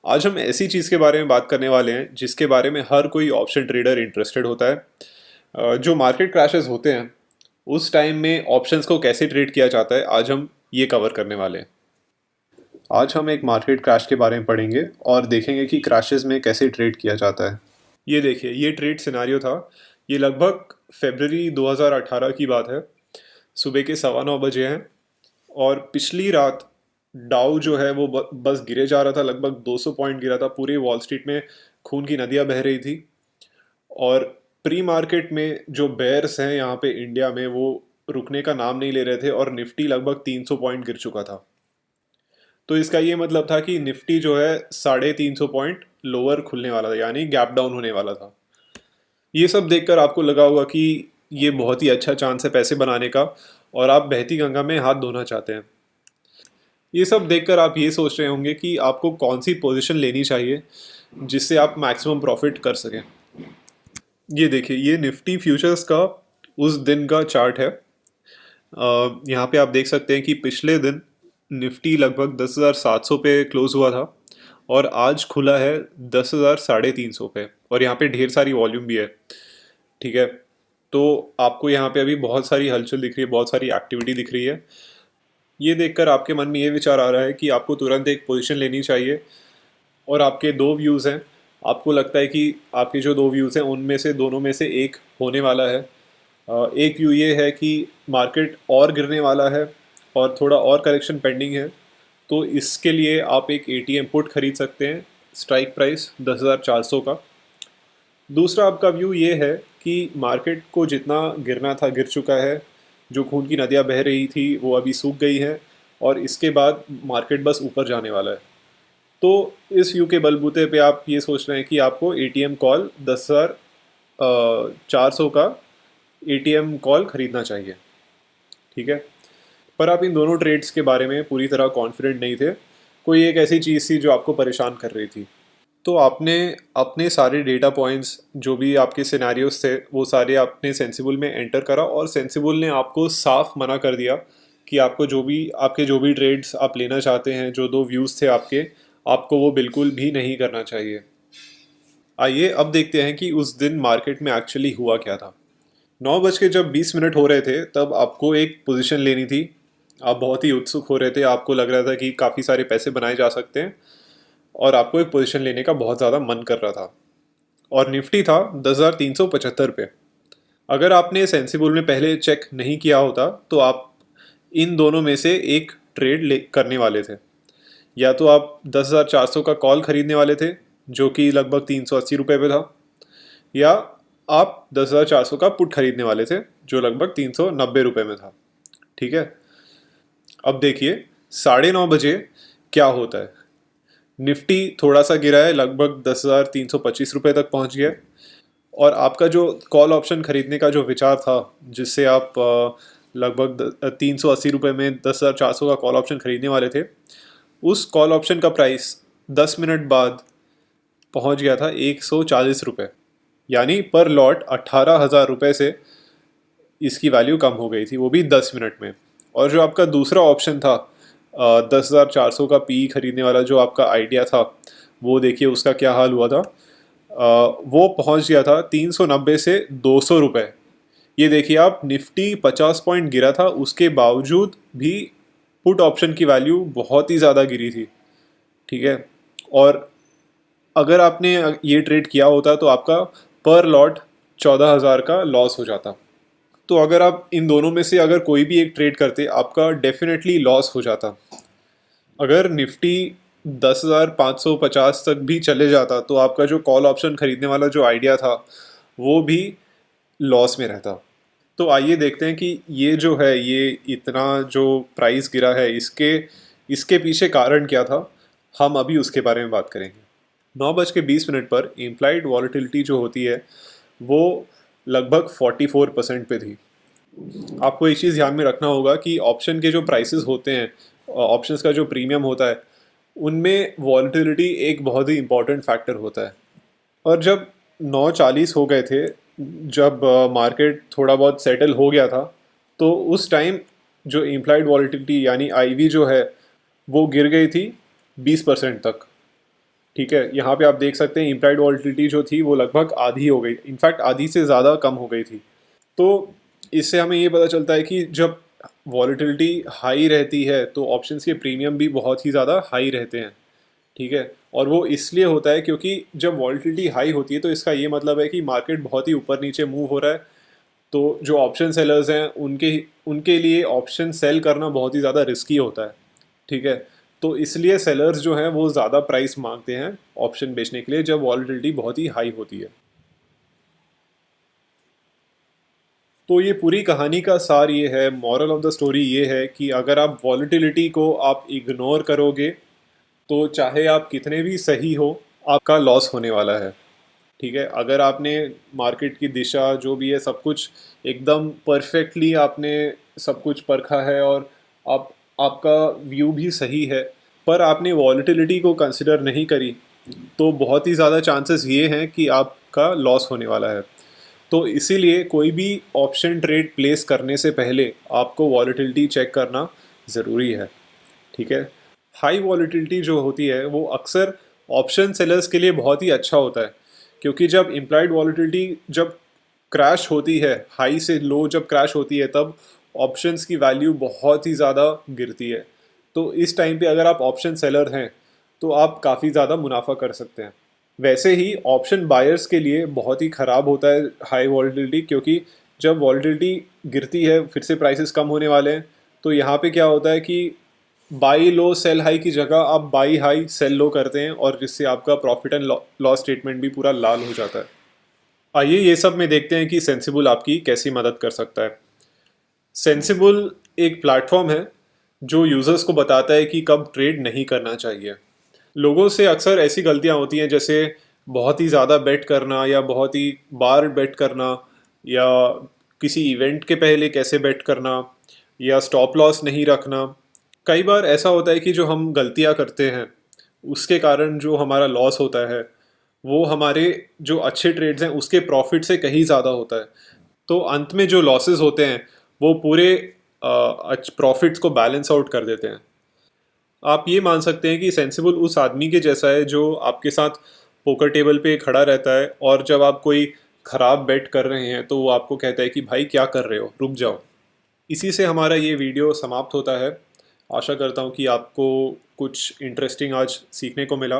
आज हम ऐसी चीज़ के बारे में बात करने वाले हैं जिसके बारे में हर कोई ऑप्शन ट्रेडर इंटरेस्टेड होता है। जो मार्केट क्रैशेस होते हैं उस टाइम में ऑप्शंस को कैसे ट्रेड किया जाता है, आज हम ये कवर करने वाले हैं। आज हम एक मार्केट क्रैश के बारे में पढ़ेंगे और देखेंगे कि क्रैशेस में कैसे ट्रेड किया जाता है। ये देखिए, ये ट्रेड सिनारियो था। ये लगभग फरवरी 2018 की बात है। सुबह के 9:15 हैं और पिछली रात डाउ जो है वो बस गिरे जा रहा था। लगभग 200 पॉइंट गिरा था। पूरे वॉल स्ट्रीट में खून की नदियां बह रही थी। और प्री मार्केट में जो बेयर्स हैं यहाँ पे इंडिया में, वो रुकने का नाम नहीं ले रहे थे और निफ्टी लगभग 300 पॉइंट गिर चुका था। तो इसका ये मतलब था कि निफ्टी जो है 350 पॉइंट लोअर खुलने वाला था, यानी गैप डाउन होने वाला था। ये सब देखकर आपको लगा होगा कि ये बहुत ही अच्छा चांस है पैसे बनाने का और आप बहती गंगा में हाथ धोना चाहते हैं। ये सब देखकर आप ये सोच रहे होंगे कि आपको कौन सी पोजीशन लेनी चाहिए जिससे आप मैक्सिमम प्रॉफिट कर सकें। ये देखिए, ये निफ्टी फ्यूचर्स का उस दिन का चार्ट है। यहाँ पे आप देख सकते हैं कि पिछले दिन निफ्टी लगभग 10,700 पे क्लोज हुआ था और आज खुला है 10,350 पे, और यहाँ पे ढेर सारी वॉल्यूम भी है। ठीक है, तो आपको यहाँ पे अभी बहुत सारी हलचल दिख रही है, बहुत सारी एक्टिविटी दिख रही है। ये देखकर आपके मन में ये विचार आ रहा है कि आपको तुरंत एक पोजीशन लेनी चाहिए। और आपके दो व्यूज़ हैं। आपको लगता है कि आपके जो दो व्यूज़ हैं उनमें से दोनों में से एक होने वाला है। एक व्यू ये है कि मार्केट और गिरने वाला है और थोड़ा और करेक्शन पेंडिंग है। तो इसके लिए आप एक एटीएम पुट खरीद सकते हैं, स्ट्राइक प्राइस 10,400 का। दूसरा आपका व्यू ये है कि मार्केट को जितना गिरना था गिर चुका है। जो खून की नदियाँ बह रही थी वो अभी सूख गई हैं और इसके बाद मार्केट बस ऊपर जाने वाला है। तो इस व्यू के बलबूते पे आप ये सोच रहे हैं कि आपको एटीएम कॉल 10,400 का एटीएम कॉल खरीदना चाहिए। ठीक है, पर आप इन दोनों ट्रेड्स के बारे में पूरी तरह कॉन्फिडेंट नहीं थे। कोई एक ऐसी चीज़ थी जो आपको परेशान कर रही थी। तो आपने अपने सारे डेटा पॉइंट्स, जो भी आपके सिनेरियोस थे, वो सारे आपने सेंसिबल में एंटर करा और सेंसिबल ने आपको साफ मना कर दिया कि आपके जो भी ट्रेड्स आप लेना चाहते हैं, जो दो व्यूज़ थे आपके, आपको वो बिल्कुल भी नहीं करना चाहिए। आइए अब देखते हैं कि उस दिन मार्केट में एक्चुअली हुआ क्या था। 9 बज के जब 20 मिनट हो रहे थे तब आपको एक पोजीशन लेनी थी। आप बहुत ही उत्सुक हो रहे थे, आपको लग रहा था कि काफ़ी सारे पैसे बनाए जा सकते हैं और आपको एक पोजीशन लेने का बहुत ज़्यादा मन कर रहा था। और निफ्टी था 10,375 पे। अगर आपने सेंसिबल में पहले चेक नहीं किया होता तो आप इन दोनों में से एक ट्रेड ले करने वाले थे। या तो आप 10,400 का कॉल खरीदने वाले थे जो कि लगभग 380 रुपये पे था, या आप 10,400 का पुट खरीदने वाले थे जो लगभग 390 रुपये में था। ठीक है, अब देखिए 9:30 बजे क्या होता है। निफ्टी थोड़ा सा गिरा है, लगभग 10,325 रुपये तक पहुंच गया है। और आपका जो कॉल ऑप्शन खरीदने का जो विचार था, जिससे आप लगभग 380 रुपये में 10,400 का कॉल ऑप्शन खरीदने वाले थे, उस कॉल ऑप्शन का प्राइस 10 मिनट बाद पहुंच गया था 140 रुपये। यानी पर लॉट 18,000 रुपये से इसकी वैल्यू कम हो गई थी, वो भी 10 मिनट में। और जो आपका दूसरा ऑप्शन था 10,400 का पी खरीदने वाला, जो आपका आइडिया था, वो देखिए उसका क्या हाल हुआ था। वो पहुंच गया था 390 से 200 रुपये। ये देखिए आप, निफ्टी 50 पॉइंट गिरा था, उसके बावजूद भी पुट ऑप्शन की वैल्यू बहुत ही ज़्यादा गिरी थी। ठीक है, और अगर आपने ये ट्रेड किया होता तो आपका पर लॉट 14,000 का लॉस हो जाता। तो अगर आप इन दोनों में से अगर कोई भी एक ट्रेड करते, आपका डेफिनेटली लॉस हो जाता। अगर निफ्टी 10,550 तक भी चले जाता तो आपका जो कॉल ऑप्शन खरीदने वाला जो आइडिया था वो भी लॉस में रहता। तो आइए देखते हैं कि ये जो है, ये इतना जो प्राइस गिरा है, इसके इसके पीछे कारण क्या था। हम अभी उसके बारे में बात करेंगे। 9:20 पर इम्प्लाइड वॉलेटिलिटी जो होती है वो लगभग 44% पे थी। आपको एक चीज़ ध्यान में रखना होगा कि ऑप्शन के जो प्राइसेस होते हैं, ऑप्शंस का जो प्रीमियम होता है, उनमें वॉलेटिलिटी एक बहुत ही इम्पॉर्टेंट फैक्टर होता है। और जब 9:40 हो गए थे, जब मार्केट थोड़ा बहुत सेटल हो गया था, तो उस टाइम जो इम्प्लाइड वॉलेटिलिटी यानी आईवी जो है वो गिर गई थी 20% तक। ठीक है, यहाँ पे आप देख सकते हैं इम्प्लाइड वॉलिटिलिटी जो थी वो लगभग आधी हो गई, इनफैक्ट आधी से ज़्यादा कम हो गई थी। तो इससे हमें ये पता चलता है कि जब वॉलिटिलिटी हाई रहती है तो ऑप्शंस के प्रीमियम भी बहुत ही ज़्यादा हाई रहते हैं। ठीक है, और वो इसलिए होता है क्योंकि जब वॉलिटिलिटी हाई होती है तो इसका ये मतलब है कि मार्केट बहुत ही ऊपर नीचे मूव हो रहा है। तो जो ऑप्शन सेलर्स हैं उनके उनके लिए ऑप्शन सेल करना बहुत ही ज़्यादा रिस्की होता है। ठीक है, तो इसलिए सेलर्स जो हैं वो ज़्यादा प्राइस मांगते हैं ऑप्शन बेचने के लिए जब वॉलिटिलिटी बहुत ही हाई होती है। तो ये पूरी कहानी का सार ये है, मॉरल ऑफ द स्टोरी ये है कि अगर आप वॉलिटिलिटी को आप इग्नोर करोगे तो चाहे आप कितने भी सही हो, आपका लॉस होने वाला है। ठीक है, अगर आपने मार्केट की दिशा जो भी है सब कुछ एकदम परफेक्टली आपने सब कुछ परखा है और आप आपका व्यू भी सही है, पर आपने वॉलिटिलिटी को कंसिडर नहीं करी, तो बहुत ही ज़्यादा चांसेस ये हैं कि आपका लॉस होने वाला है। तो इसीलिए कोई भी ऑप्शन ट्रेड प्लेस करने से पहले आपको वॉलिटिलिटी चेक करना ज़रूरी है। ठीक है, हाई वॉलिटिलिटी जो होती है वो अक्सर ऑप्शन सेलर्स के लिए बहुत ही अच्छा होता है, क्योंकि जब इम्प्लाइड वॉलिटिलिटी जब क्रैश होती है, हाई से लो जब क्रैश होती है, तब ऑप्शंस की वैल्यू बहुत ही ज़्यादा गिरती है। तो इस टाइम पे अगर आप ऑप्शन सेलर हैं तो आप काफ़ी ज़्यादा मुनाफा कर सकते हैं। वैसे ही ऑप्शन बायर्स के लिए बहुत ही ख़राब होता है हाई वॉलिटिलिटी, क्योंकि जब वॉलिटिलिटी गिरती है, फिर से प्राइसेस कम होने वाले हैं, तो यहाँ पे क्या होता है कि बाई लो सेल हाई की जगह आप बाई हाई सेल लो करते हैं, और जिससे आपका प्रॉफिट एंड लॉस स्टेटमेंट भी पूरा लाल हो जाता है। आइए ये सब में देखते हैं कि सेंसिबल आपकी कैसी मदद कर सकता है। सेंसिबल एक प्लेटफॉर्म है जो यूजर्स को बताता है कि कब ट्रेड नहीं करना चाहिए। लोगों से अक्सर ऐसी गलतियां होती हैं, जैसे बहुत ही ज़्यादा बेट करना या बहुत ही बार बेट करना, या किसी इवेंट के पहले कैसे बेट करना, या स्टॉप लॉस नहीं रखना। कई बार ऐसा होता है कि जो हम गलतियां करते हैं उसके कारण जो हमारा लॉस होता है वो हमारे जो अच्छे ट्रेड्स हैं उसके प्रॉफिट से कहीं ज़्यादा होता है। तो अंत में जो लॉसेस होते हैं वो पूरे प्रॉफिट्स को बैलेंस आउट कर देते हैं। आप ये मान सकते हैं कि सेंसिबल उस आदमी के जैसा है जो आपके साथ पोकर टेबल पे खड़ा रहता है, और जब आप कोई ख़राब बेट कर रहे हैं तो वो आपको कहता है कि भाई क्या कर रहे हो, रुक जाओ। इसी से हमारा ये वीडियो समाप्त होता है। आशा करता हूँ कि आपको कुछ इंटरेस्टिंग आज सीखने को मिला।